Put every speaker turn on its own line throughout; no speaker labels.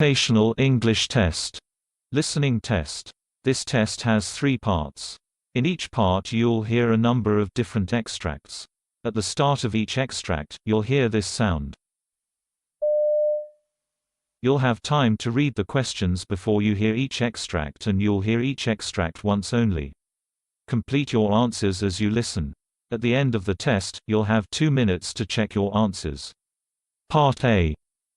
Occupational English Test. Listening test. This test has 3 parts. In each part you'll hear a number of different extracts. At the start of each extract, you'll hear this sound. You'll have time to read the questions before you hear each extract, and you'll hear each extract once only. Complete your answers as you listen. At the end of the test, you'll have 2 minutes to check your answers. Part A.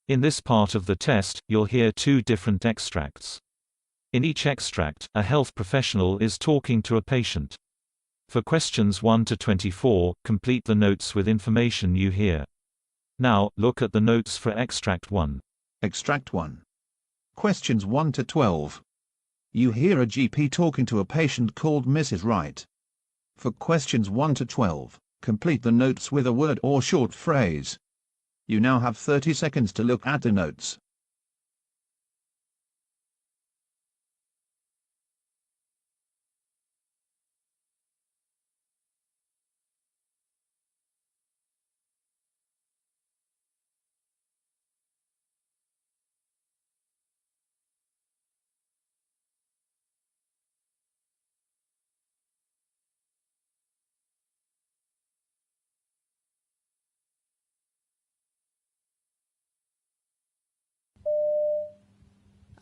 In this part of the test, you'll hear 2 different extracts. In each extract, a health professional is talking to a patient. For questions 1 to 24, complete the notes with information you hear. Now, look at the notes for Extract 1.
Extract 1. Questions 1 to 12. You hear a GP talking to a patient called Mrs. Wright. For questions 1 to 12, complete the notes with a word or short phrase. You now have 30 seconds to look at the notes.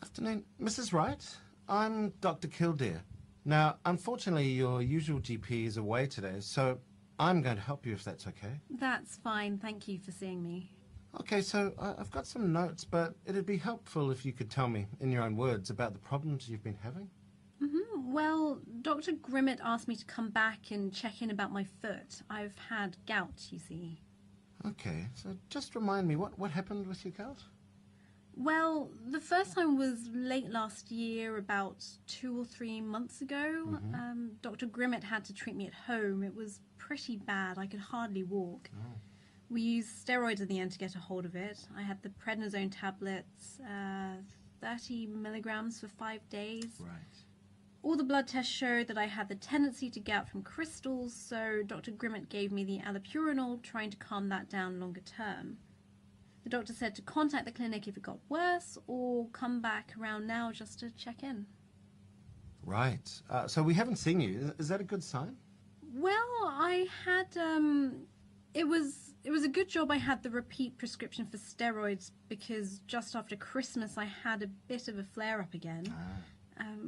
Afternoon, Mrs. Wright. I'm Dr. Kildare. Now, unfortunately, your usual GP is away today, so I'm going to help you if that's okay.
That's fine. Thank you for seeing me.
Okay, so I've got some notes, but it'd be helpful if you could tell me, in your own words, about the problems you've been having.
Well, Dr. Grimmett asked me to come back and check in about my foot. I've had gout, you see.
Okay, so just remind me, what happened with your gout?
Well, the first time was late last year, about 2 or 3 months ago. Dr. Grimmett had to treat me at home. It was pretty bad. I could hardly walk.
Oh.
We used steroids in the end to get a hold of it. I had the prednisone tablets, 30 milligrams for 5 days.
Right.
All the blood tests showed that I had the tendency to gout from crystals, so Dr. Grimmett gave me the allopurinol, trying to calm that down longer term. The doctor said to contact the clinic if it got worse, or come back around now just to check in.
Right. So we haven't seen you. Is that a good sign?
Well, I had, it was a good job I had the repeat prescription for steroids, because just after Christmas I had a bit of a flare-up again.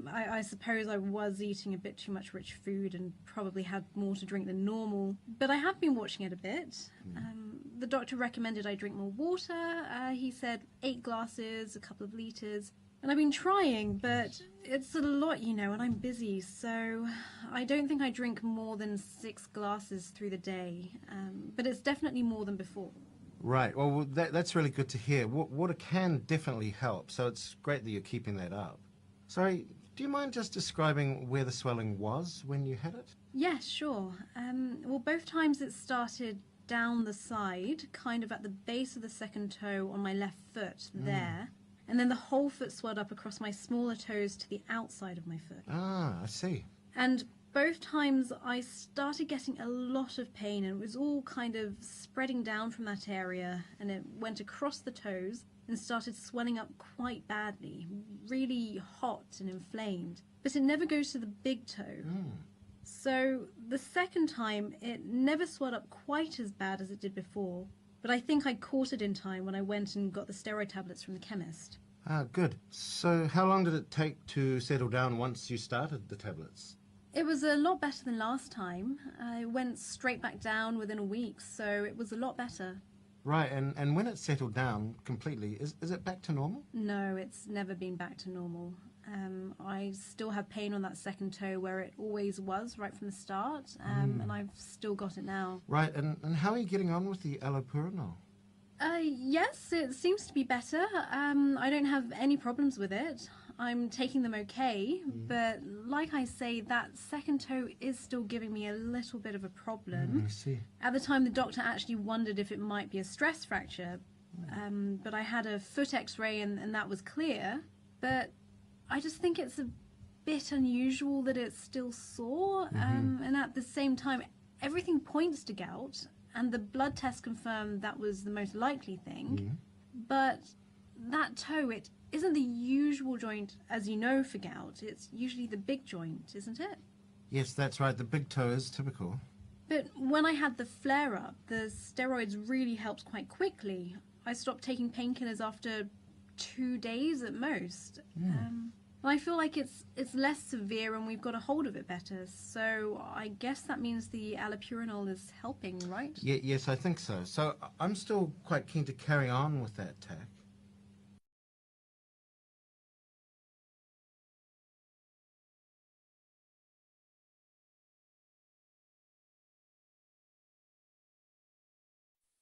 I suppose I was eating a bit too much rich food and probably had more to drink than normal, but I have been watching it a bit. The doctor recommended I drink more water. He said 8 glasses, a couple of litres, and I've been trying, but it's a lot, you know, and I'm busy, so I don't think I drink more than 6 glasses through the day, but it's definitely more than before.
Right. Well, that's really good to hear. Water can definitely help, so it's great that you're keeping that up. Sorry, do you mind just describing where the swelling was when you had it?
Yeah, sure. Well, both times it started down the side, kind of at the base of the second toe on my left foot, there. And then the whole foot swelled up across my smaller toes to the outside of my foot.
Ah, I see.
And both times I started getting a lot of pain, and it was all kind of spreading down from that area, and it went across the toes and started swelling up quite badly, really hot and inflamed. But it never goes to the big toe. So the second time, it never swelled up quite as bad as it did before, but I think I caught it in time when I went and got the steroid tablets from the chemist.
Ah, good. So how long did it take to settle down once you started the tablets?
It was a lot better than last time. I went straight back down within a week, so it was a lot better.
Right, and when it settled down completely, is it back to normal?
No, it's never been back to normal. I still have pain on that second toe where it always was right from the start, and I've still got it now.
Right, and how are you getting on with the allopurinol?
Yes, it seems to be better. I don't have any problems with it. I'm taking them okay, but like I say, that second toe is still giving me a little bit of a problem.
I see.
At the time, the doctor actually wondered if it might be a stress fracture, but I had a foot x-ray and that was clear. But I just think it's a bit unusual that it's still sore, and at the same time, everything points to gout, and the blood test confirmed that was the most likely thing. But that toe, it isn't the usual joint, as you know, for gout. It's usually the big joint, isn't it?
Yes, that's right. The big toe is typical.
But when I had the flare-up, the steroids really helped quite quickly. I stopped taking painkillers after 2 days at most. Well, I feel like it's less severe and we've got a hold of it better. So I guess that means the allopurinol is helping, right?
Yes, I think so. So I'm still quite keen to carry on with that tack.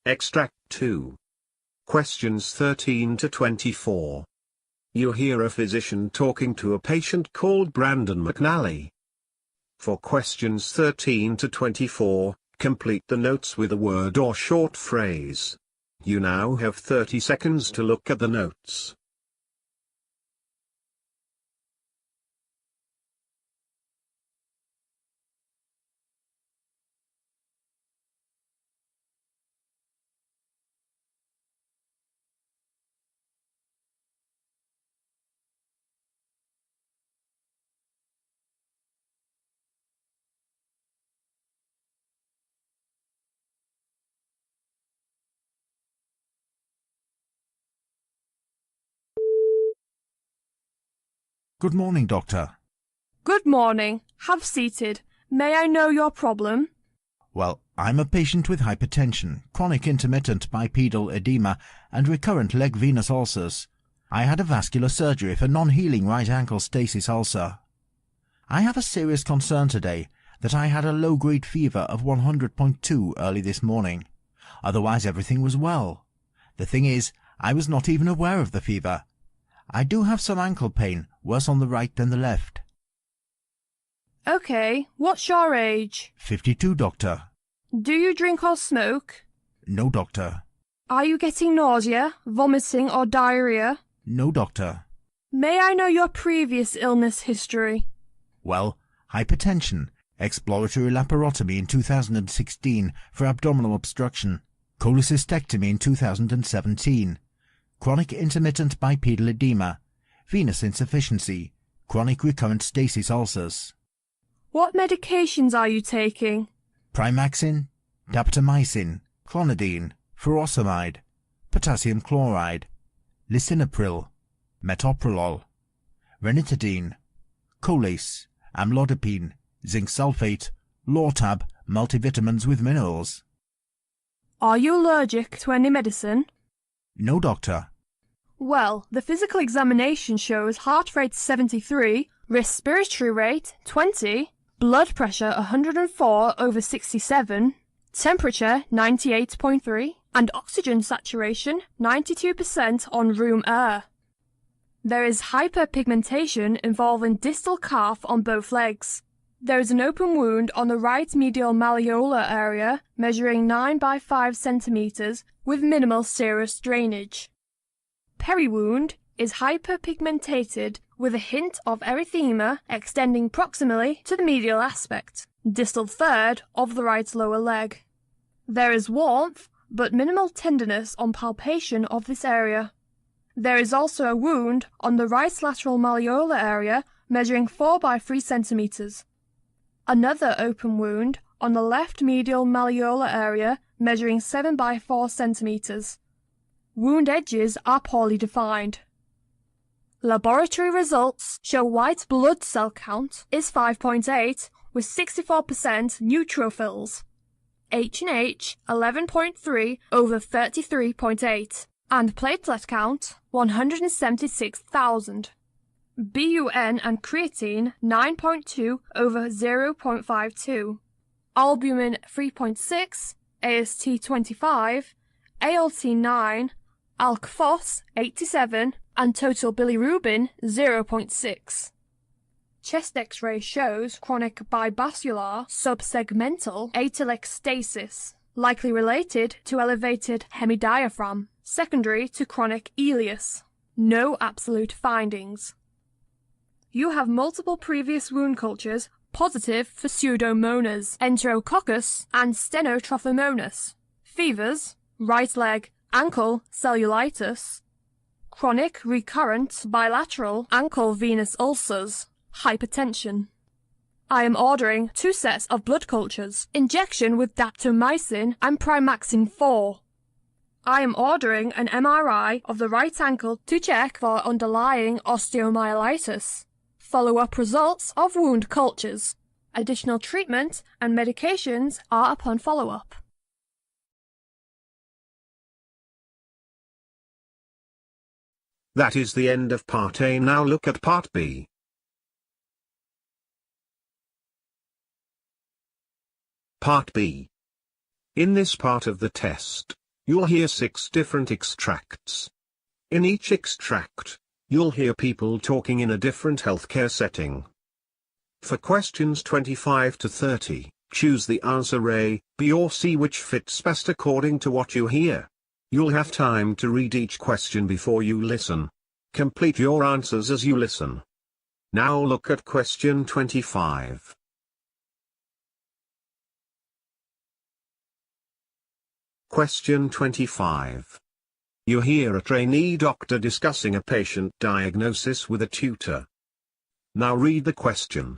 Extract 2. Questions 13 to 24. You hear a physician talking to a patient called Brandon McNally. For questions 13 to 24, complete the notes with a word or short phrase. You now have 30 seconds to look at the notes.
Good morning, Doctor.
Good morning. Have seated. May I know your problem?
Well, I'm a patient with hypertension, chronic intermittent bipedal edema, and recurrent leg venous ulcers. I had a vascular surgery for non-healing right ankle stasis ulcer. I have a serious concern today that I had a low-grade fever of 100.2 early this morning. Otherwise everything was well. The thing is, I was not even aware of the fever. I do have some ankle pain, worse on the right than the left.
Okay, what's your age?
52, Doctor.
Do you drink or smoke?
No, Doctor.
Are you getting nausea, vomiting or diarrhea?
No, Doctor.
May I know your previous illness history?
Well, hypertension, exploratory laparotomy in 2016 for abdominal obstruction, cholecystectomy in 2017, chronic intermittent bipedal edema, venous insufficiency, chronic recurrent stasis ulcers.
What medications are you taking?
Primaxine, daptomycin, clonidine, furosemide, potassium chloride, lisinopril, metoprolol, ranitidine, Colace, amlodipine, zinc sulfate, Lortab, multivitamins with minerals.
Are you allergic to any medicine?
No, Doctor.
Well, the physical examination shows heart rate 73, respiratory rate 20, blood pressure 104/67, temperature 98.3, and oxygen saturation 92% on room air. There is hyperpigmentation involving distal calf on both legs. There is an open wound on the right medial malleolar area measuring 9 by 5 centimeters with minimal serous drainage. Periwound is hyperpigmentated with a hint of erythema extending proximally to the medial aspect, distal third of the right lower leg. There is warmth but minimal tenderness on palpation of this area. There is also a wound on the right lateral malleolar area measuring 4 by 3 centimeters. Another open wound on the left medial malleolar area measuring 7 by 4 centimeters. Wound edges are poorly defined. Laboratory results show white blood cell count is 5.8 with 64% neutrophils. H&H 11.3/33.8 and platelet count 176,000. BUN and creatine 9.2/0.52. Albumin 3.6, AST 25, ALT 9, ALK-Phos 87, and total bilirubin 0.6. Chest X-ray shows chronic bibasilar subsegmental atelectasis, likely related to elevated hemidiaphragm, secondary to chronic ileus. No absolute findings. You have multiple previous wound cultures positive for Pseudomonas, Enterococcus, and Stenotrophomonas. Fevers, right leg, ankle cellulitis. chronic, recurrent, bilateral ankle venous ulcers, hypertension. I am ordering 2 sets of blood cultures, injection with daptomycin and primaxine 4. I am ordering an MRI of the right ankle to check for underlying osteomyelitis. Follow-up results of wound cultures. Additional treatment and medications are upon follow-up.
That is the end of Part A. Now look at Part B. Part B. In this part of the test, you'll hear 6 different extracts. In each extract, you'll hear people talking in a different healthcare setting. For questions 25 to 30, choose the answer A, B or C which fits best according to what you hear. You'll have time to read each question before you listen. Complete your answers as you listen. Now look at question 25. Question 25. You hear a trainee doctor discussing a patient diagnosis with a tutor. Now read the question.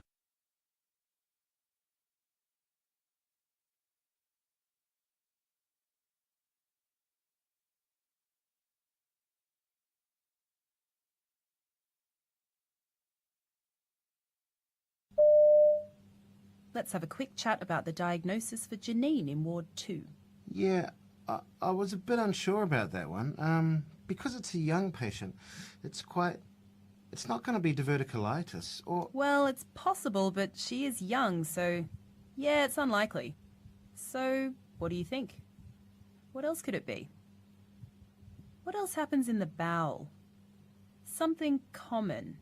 Let's have a quick chat about the diagnosis for Janine in Ward 2.
Yeah, I was a bit unsure about that one. Because it's a young patient, it's not going to be diverticulitis, or...
Well, it's possible, but she is young, so yeah, it's unlikely. So, what do you think? What else could it be? What else happens in the bowel? Something common.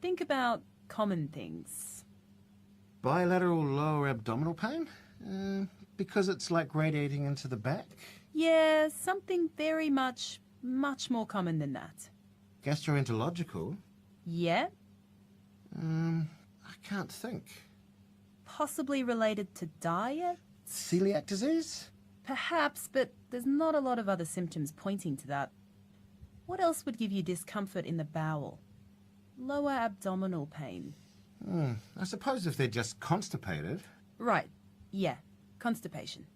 Think about common things.
Bilateral lower abdominal pain? Because it's like radiating into the back?
Yeah, something very much more common than that.
Gastroenterological?
Yeah?
I can't think.
Possibly related to diet?
Celiac disease?
Perhaps, but there's not a lot of other symptoms pointing to that. What else would give you discomfort in the bowel? Lower abdominal pain.
I suppose if they're just constipated.
Right, yeah, constipation.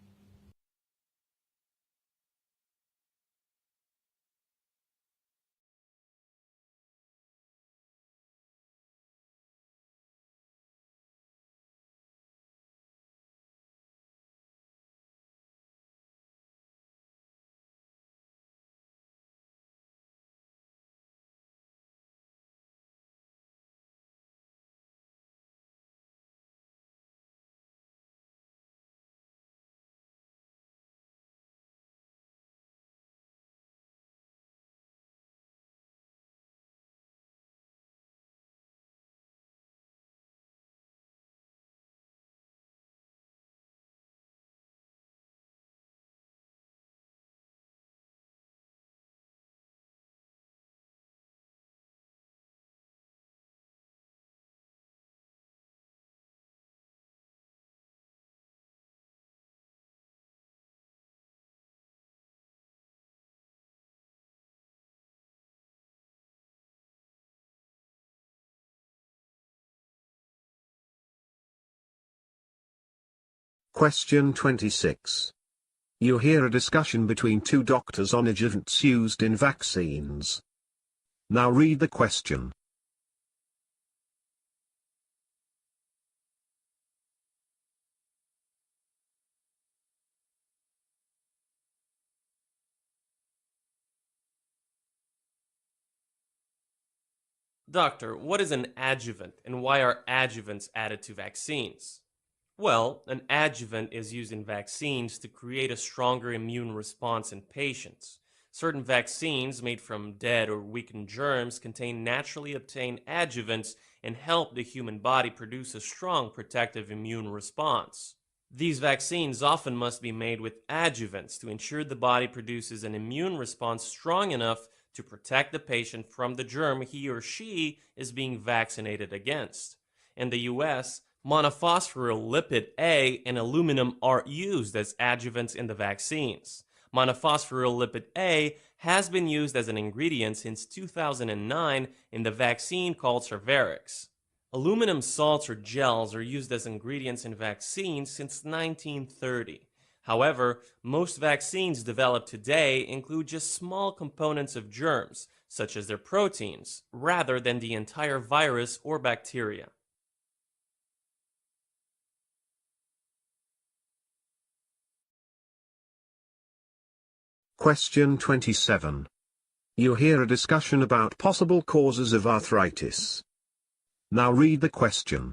Question 26. You hear a discussion between 2 doctors on adjuvants used in vaccines. Now read the question.
Doctor, what is an adjuvant and why are adjuvants added to vaccines? Well, an adjuvant is used in vaccines to create a stronger immune response in patients. Certain vaccines made from dead or weakened germs contain naturally obtained adjuvants and help the human body produce a strong protective immune response. These vaccines often must be made with adjuvants to ensure the body produces an immune response strong enough to protect the patient from the germ he or she is being vaccinated against. In the US, monophosphoryl lipid A and aluminum are used as adjuvants in the vaccines. Monophosphoryl A has been used as an ingredient since 2009 in the vaccine called Cervarix. Aluminum salts or gels are used as ingredients in vaccines since 1930. However, most vaccines developed today include just small components of germs, such as their proteins, rather than the entire virus or bacteria.
Question 27. You hear a discussion about possible causes of arthritis. Now read the question.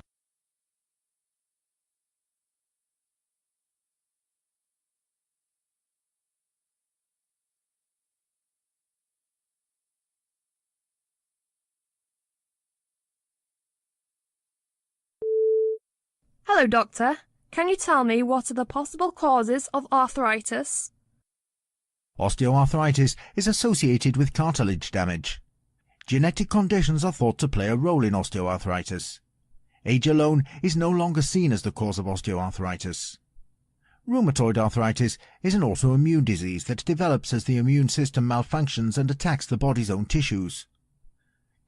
Hello, Doctor. Can you tell me what are the possible causes of arthritis?
Osteoarthritis is associated with cartilage damage. Genetic conditions are thought to play a role in osteoarthritis. Age alone is no longer seen as the cause of osteoarthritis. Rheumatoid arthritis is an autoimmune disease that develops as the immune system malfunctions and attacks the body's own tissues.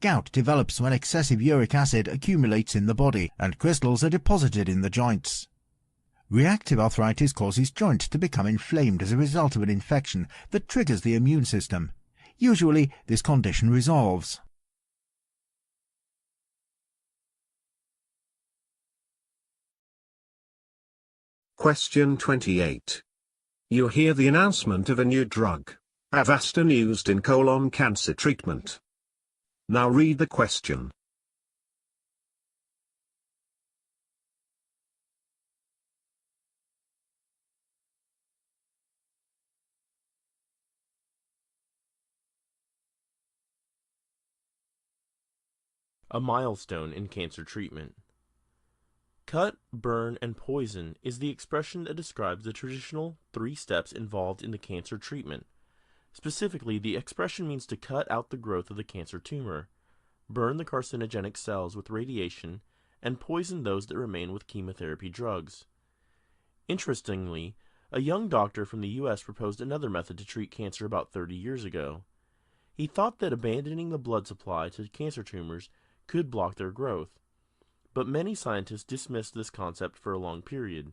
Gout develops when excessive uric acid accumulates in the body and crystals are deposited in the joints. Reactive arthritis causes joints to become inflamed as a result of an infection that triggers the immune system. Usually, this condition resolves.
Question 28. You hear the announcement of a new drug, Avastin, used in colon cancer treatment. Now read the question.
A milestone in cancer treatment. Cut, burn, and poison is the expression that describes the traditional 3 steps involved in the cancer treatment. Specifically, the expression means to cut out the growth of the cancer tumor, burn the carcinogenic cells with radiation, and poison those that remain with chemotherapy drugs. Interestingly, a young doctor from the U.S. proposed another method to treat cancer about 30 years ago. He thought that abandoning the blood supply to cancer tumors could block their growth, but many scientists dismissed this concept for a long period.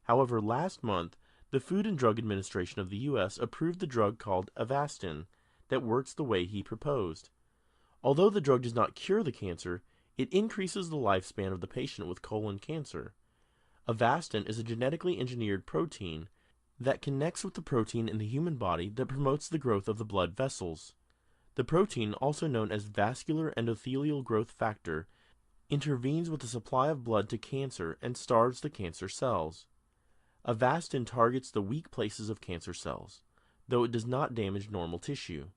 However, last month, the Food and Drug Administration of the U.S. approved the drug called Avastin that works the way he proposed. Although the drug does not cure the cancer, it increases the lifespan of the patient with colon cancer. Avastin is a genetically engineered protein that connects with the protein in the human body that promotes the growth of the blood vessels. The protein, also known as vascular endothelial growth factor, intervenes with the supply of blood to cancer and starves the cancer cells. Avastin targets the weak places of cancer cells, though it does not damage normal tissue.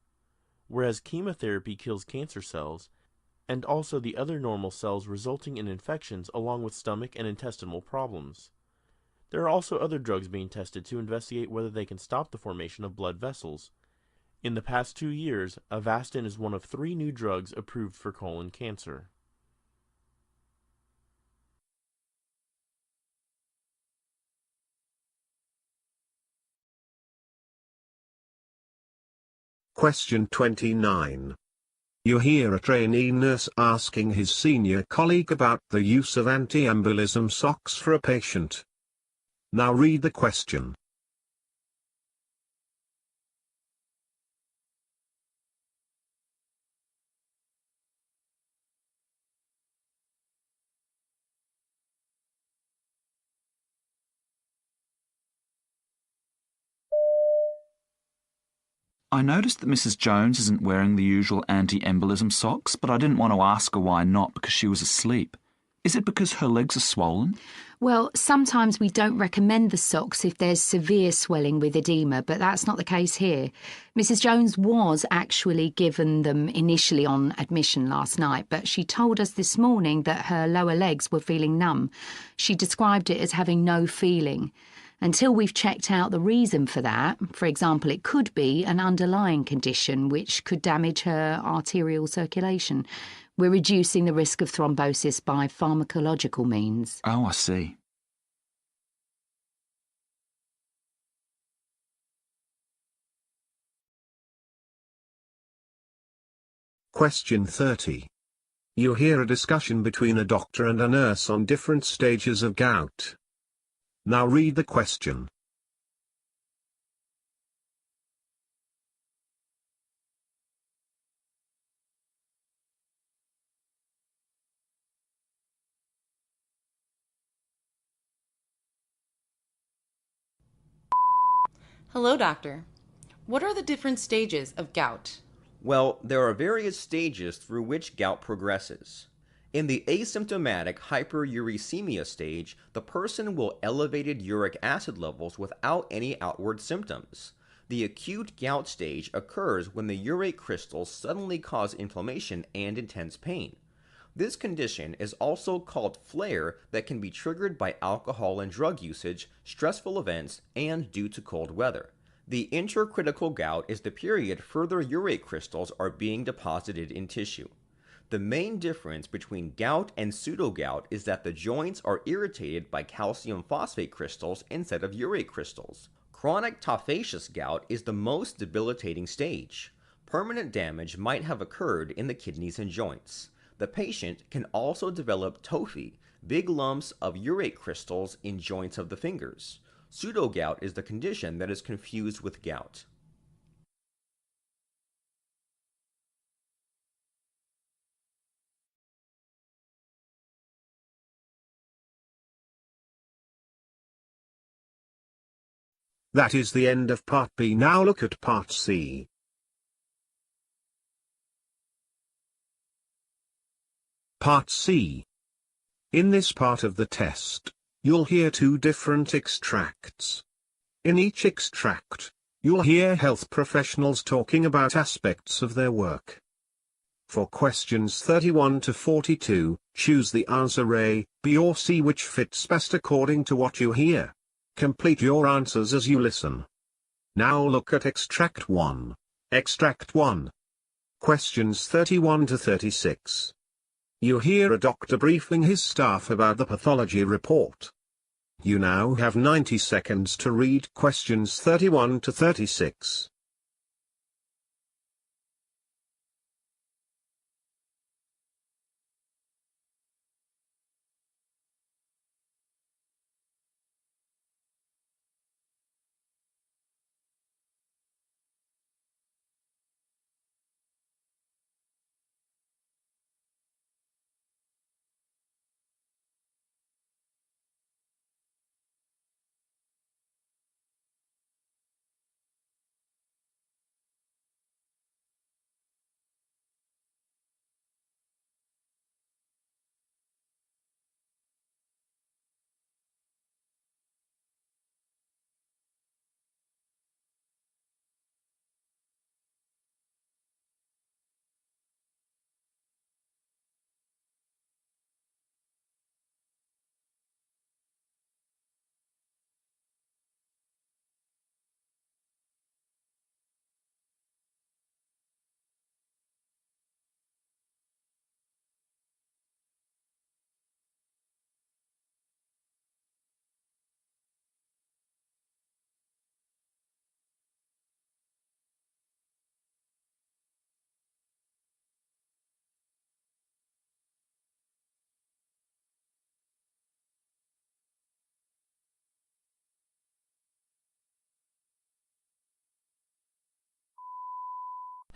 Whereas chemotherapy kills cancer cells, and also the other normal cells, resulting in infections along with stomach and intestinal problems. There are also other drugs being tested to investigate whether they can stop the formation of blood vessels. In the past 2 years, Avastin is one of 3 new drugs approved for colon cancer.
Question 29. You hear a trainee nurse asking his senior colleague about the use of anti-embolism socks for a patient. Now read the question.
I noticed that Mrs. Jones isn't wearing the usual anti-embolism socks, but I didn't want to ask her why not because she was asleep. Is it because her legs are swollen?
Well, sometimes we don't recommend the socks if there's severe swelling with edema, but that's not the case here. Mrs. Jones was actually given them initially on admission last night, but she told us this morning that her lower legs were feeling numb. She described it as having no feeling. Until we've checked out the reason for that, for example, it could be an underlying condition which could damage her arterial circulation. We're reducing the risk of thrombosis by pharmacological means.
Oh, I see.
Question 30. You hear a discussion between a doctor and a nurse on different stages of gout. Now read the question.
Hello, doctor. What are the different stages of gout?
Well, there are various stages through which gout progresses. In the asymptomatic hyperuricemia stage, the person will elevated uric acid levels without any outward symptoms. The acute gout stage occurs when the urate crystals suddenly cause inflammation and intense pain. This condition is also called flare that can be triggered by alcohol and drug usage, stressful events, and due to cold weather. The intercritical gout is the period further urate crystals are being deposited in tissue. The main difference between gout and pseudogout is that the joints are irritated by calcium phosphate crystals instead of urate crystals. Chronic tophaceous gout is the most debilitating stage. Permanent damage might have occurred in the kidneys and joints. The patient can also develop tophi, big lumps of urate crystals in joints of the fingers. Pseudogout is the condition that is confused with gout.
That is the end of Part B. Now look at Part C. Part C. In this part of the test, you'll hear two different extracts. In each extract, you'll hear health professionals talking about aspects of their work. For questions 31 to 42, choose the answer A, B or C which fits best according to what you hear. Complete your answers as you listen. Now look at Extract 1. Extract 1. Questions 31 to 36. You hear a doctor briefing his staff about the pathology report. You now have 90 seconds to read questions 31 to 36.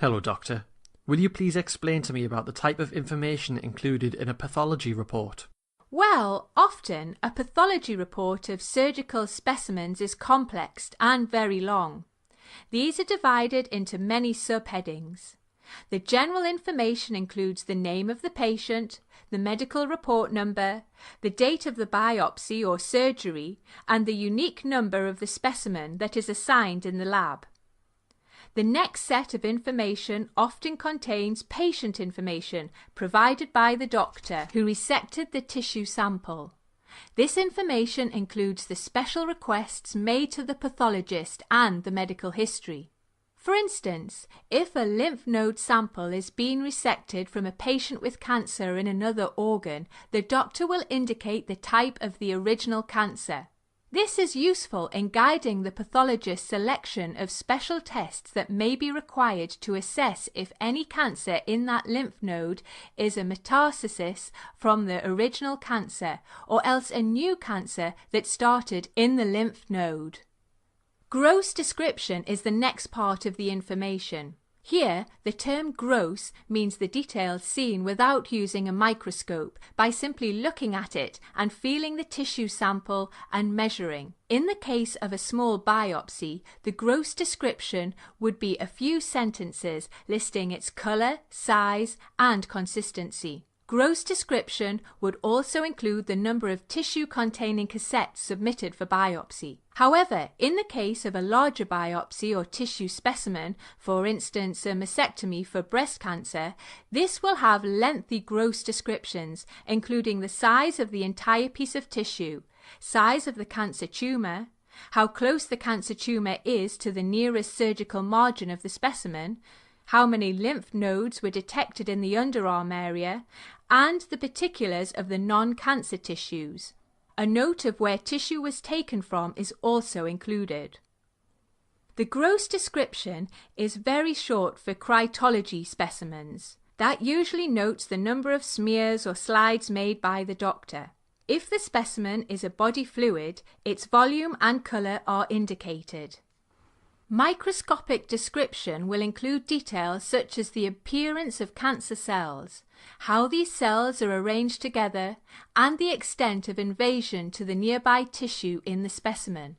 Hello, Doctor. Will you please explain to me about the type of information included in a pathology report?
Well, often a pathology report of surgical specimens is complex and very long. These are divided into many subheadings. The general information includes the name of the patient, the medical report number, the date of the biopsy or surgery, and the unique number of the specimen that is assigned in the lab. The next set of information often contains patient information provided by the doctor who resected the tissue sample. This information includes the special requests made to the pathologist and the medical history. For instance, if a lymph node sample is being resected from a patient with cancer in another organ, the doctor will indicate the type of the original cancer. This is useful in guiding the pathologist's selection of special tests that may be required to assess if any cancer in that lymph node is a metastasis from the original cancer, or else a new cancer that started in the lymph node. Gross description is the next part of the information. Here, the term gross means the details seen without using a microscope, by simply looking at it and feeling the tissue sample and measuring. In the case of a small biopsy, the gross description would be a few sentences listing its colour, size, and consistency. Gross description would also include the number of tissue-containing cassettes submitted for biopsy. However, in the case of a larger biopsy or tissue specimen, for instance a mastectomy for breast cancer, this will have lengthy gross descriptions, including the size of the entire piece of tissue, size of the cancer tumour, how close the cancer tumour is to the nearest surgical margin of the specimen, how many lymph nodes were detected in the underarm area, and the particulars of the non-cancer tissues. A note of where tissue was taken from is also included. The gross description is very short for cryptology specimens. That usually notes the number of smears or slides made by the doctor. If the specimen is a body fluid, its volume and colour are indicated. Microscopic description will include details such as the appearance of cancer cells, how these cells are arranged together, and the extent of invasion to the nearby tissue in the specimen.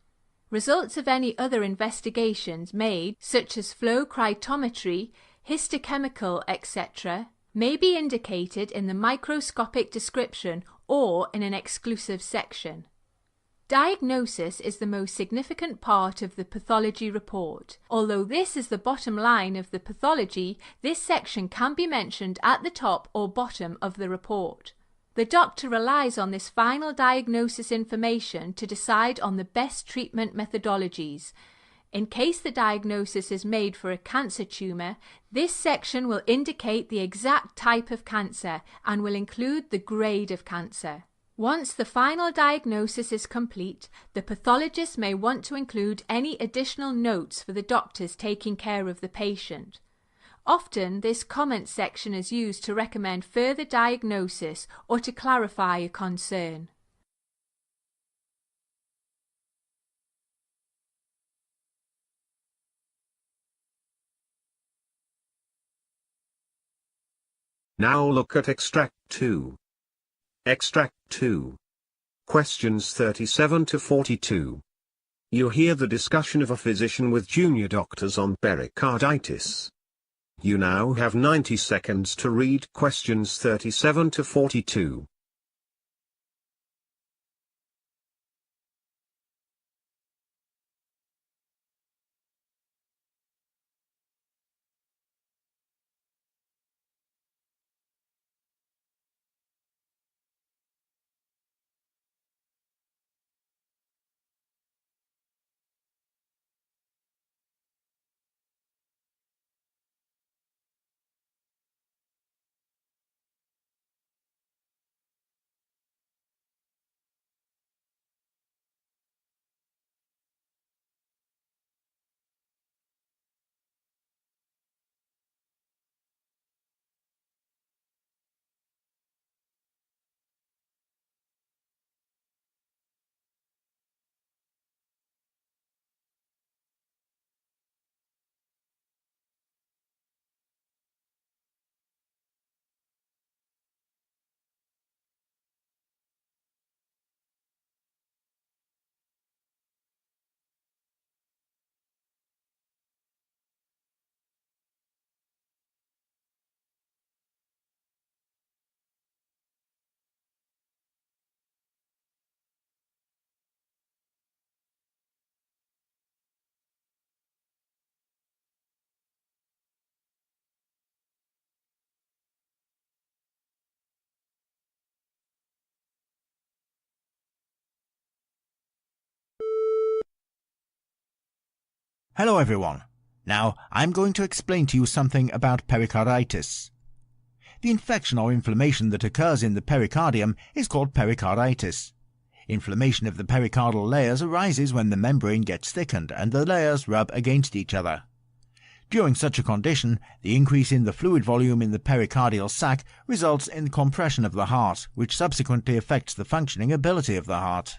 Results of any other investigations made, such as flow cytometry, histochemical, etc., may be indicated in the microscopic description or in an exclusive section. Diagnosis is the most significant part of the pathology report. Although this is the bottom line of the pathology, this section can be mentioned at the top or bottom of the report. The doctor relies on this final diagnosis information to decide on the best treatment methodologies. In case the diagnosis is made for a cancer tumour, this section will indicate the exact type of cancer and will include the grade of cancer. Once the final diagnosis is complete, the pathologist may want to include any additional notes for the doctors taking care of the patient. Often, this comment section is used to recommend further diagnosis or to clarify a concern.
Now look at Extract 2. Extract 2. Questions 37 to 42. You hear the discussion of a physician with junior doctors on pericarditis. You now have 90 seconds to read questions 37 to 42.
Hello everyone. Now I'm going to explain to you something about pericarditis. The infection or inflammation that occurs in the pericardium is called pericarditis. Inflammation of the pericardial layers arises when the membrane gets thickened and the layers rub against each other. During such a condition, the increase in the fluid volume in the pericardial sac results in compression of the heart, which subsequently affects the functioning ability of the heart.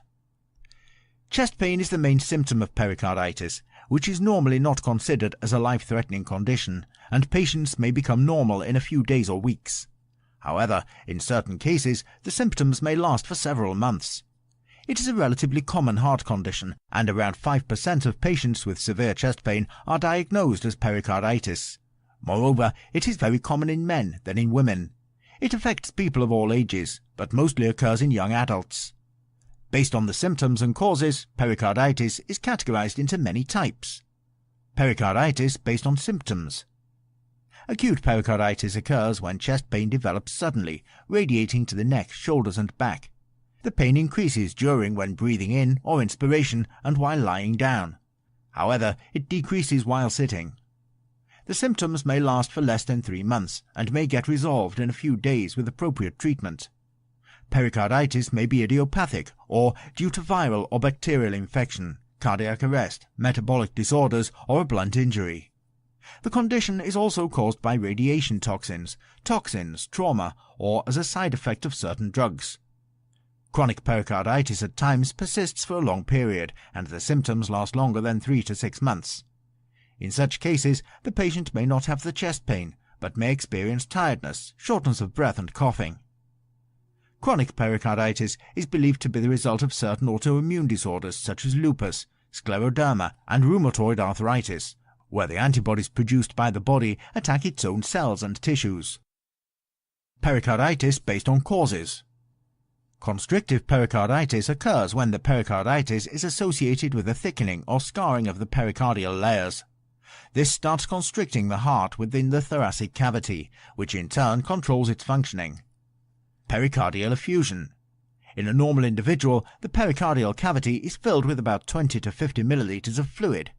Chest pain is the main symptom of pericarditis, which is normally not considered as a life-threatening condition, and patients may become normal in a few days or weeks. However, in certain cases, the symptoms may last for several months. It is a relatively common heart condition, and around 5% of patients with severe chest pain are diagnosed as pericarditis. Moreover, it is very common in men than in women. It affects people of all ages, but mostly occurs in young adults. Based on the symptoms and causes, pericarditis is categorized into many types. Pericarditis based on symptoms. Acute pericarditis occurs when chest pain develops suddenly, radiating to the neck, shoulders and back. The pain increases during when breathing in or inspiration and while lying down. However, it decreases while sitting. The symptoms may last for less than 3 months and may get resolved in a few days with appropriate treatment. Pericarditis may be idiopathic or due to viral or bacterial infection, cardiac arrest, metabolic disorders or a blunt injury. The condition is also caused by radiation toxins, trauma, or as a side effect of certain drugs. Chronic pericarditis at times persists for a long period, and the symptoms last longer than 3 to 6 months. In such cases, the patient may not have the chest pain, but may experience tiredness, shortness of breath and coughing. Chronic pericarditis is believed to be the result of certain autoimmune disorders such as lupus, scleroderma, and rheumatoid arthritis, where the antibodies produced by the body attack its own cells and tissues. Pericarditis based on causes. Constrictive pericarditis occurs when the pericarditis is associated with a thickening or scarring of the pericardial layers. This starts constricting the heart within the thoracic cavity, which in turn controls its functioning. Pericardial effusion. In a normal individual, the pericardial cavity is filled with about 20 to 50 milliliters of fluid.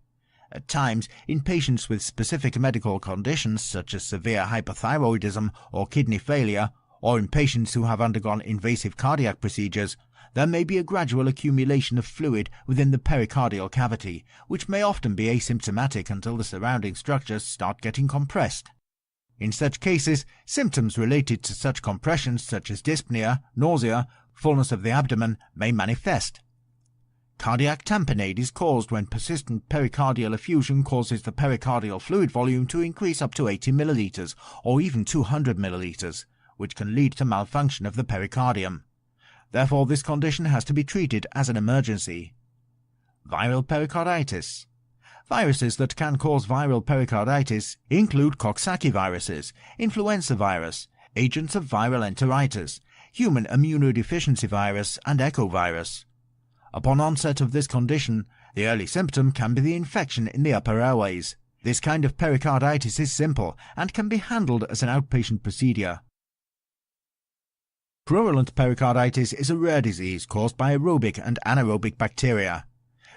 At times, in patients with specific medical conditions such as severe hypothyroidism or kidney failure, or in patients who have undergone invasive cardiac procedures, there may be a gradual accumulation of fluid within the pericardial cavity, which may often be asymptomatic until the surrounding structures start getting compressed. In such cases, symptoms related to such compressions such as dyspnea, nausea, fullness of the abdomen may manifest. Cardiac tamponade is caused when persistent pericardial effusion causes the pericardial fluid volume to increase up to 80 milliliters or even 200 milliliters, which can lead to malfunction of the pericardium. Therefore, this condition has to be treated as an emergency. Viral pericarditis. Viruses that can cause viral pericarditis include Coxsackie viruses, influenza virus, agents of viral enteritis, human immunodeficiency virus, and echovirus. Upon onset of this condition, the early symptom can be the infection in the upper airways. This kind of pericarditis is simple and can be handled as an outpatient procedure. Purulent pericarditis is a rare disease caused by aerobic and anaerobic bacteria.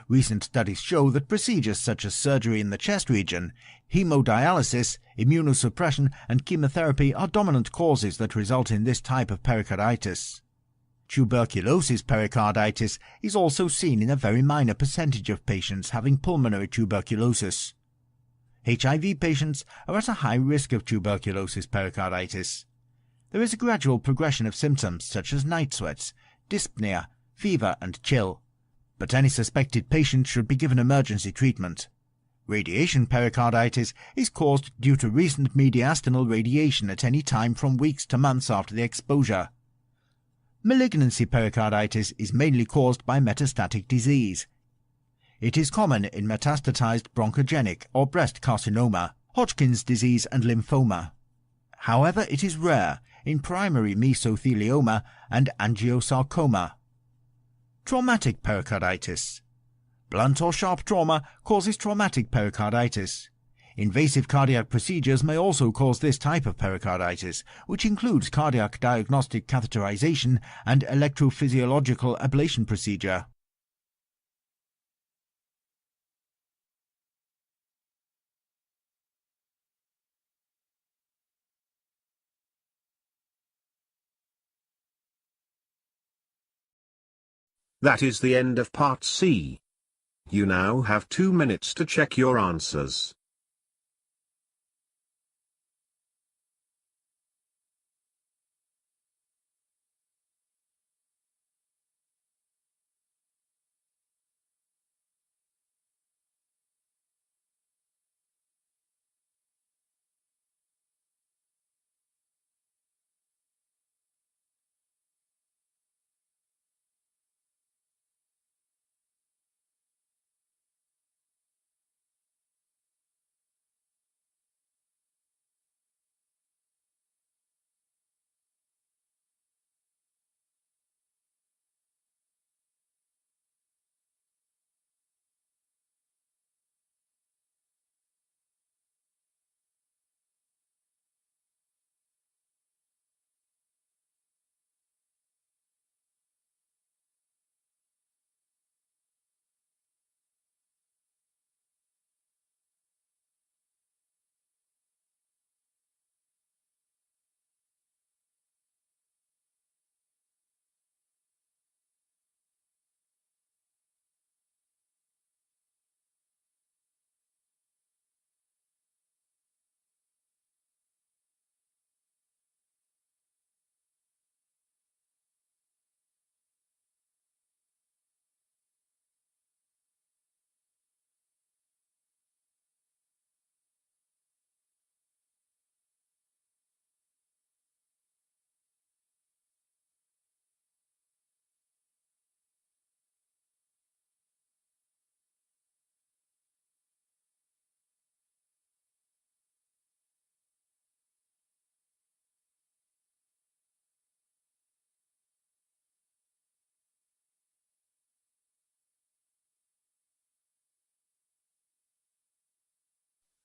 Recent studies show that procedures such as surgery in the chest region, hemodialysis, immunosuppression, and chemotherapy are dominant causes that result in this type of pericarditis. Tuberculosis pericarditis is also seen in a very minor percentage of patients having pulmonary tuberculosis. HIV patients are at a high risk of tuberculosis pericarditis. There is a gradual progression of symptoms such as night sweats, dyspnea, fever and chill, but any suspected patient should be given emergency treatment. Radiation pericarditis is caused due to recent mediastinal radiation at any time from weeks to months after the exposure. Malignancy pericarditis is mainly caused by metastatic disease. It is common in metastatized bronchogenic or breast carcinoma, Hodgkin's disease and lymphoma. However, it is rare in primary mesothelioma and angiosarcoma. Traumatic pericarditis. Blunt or sharp trauma causes traumatic pericarditis. Invasive cardiac procedures may also cause this type of pericarditis, which includes cardiac diagnostic catheterization and electrophysiological ablation procedure.
That is the end of part C. You now have 2 minutes to check your answers.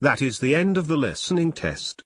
That is the end of the listening test.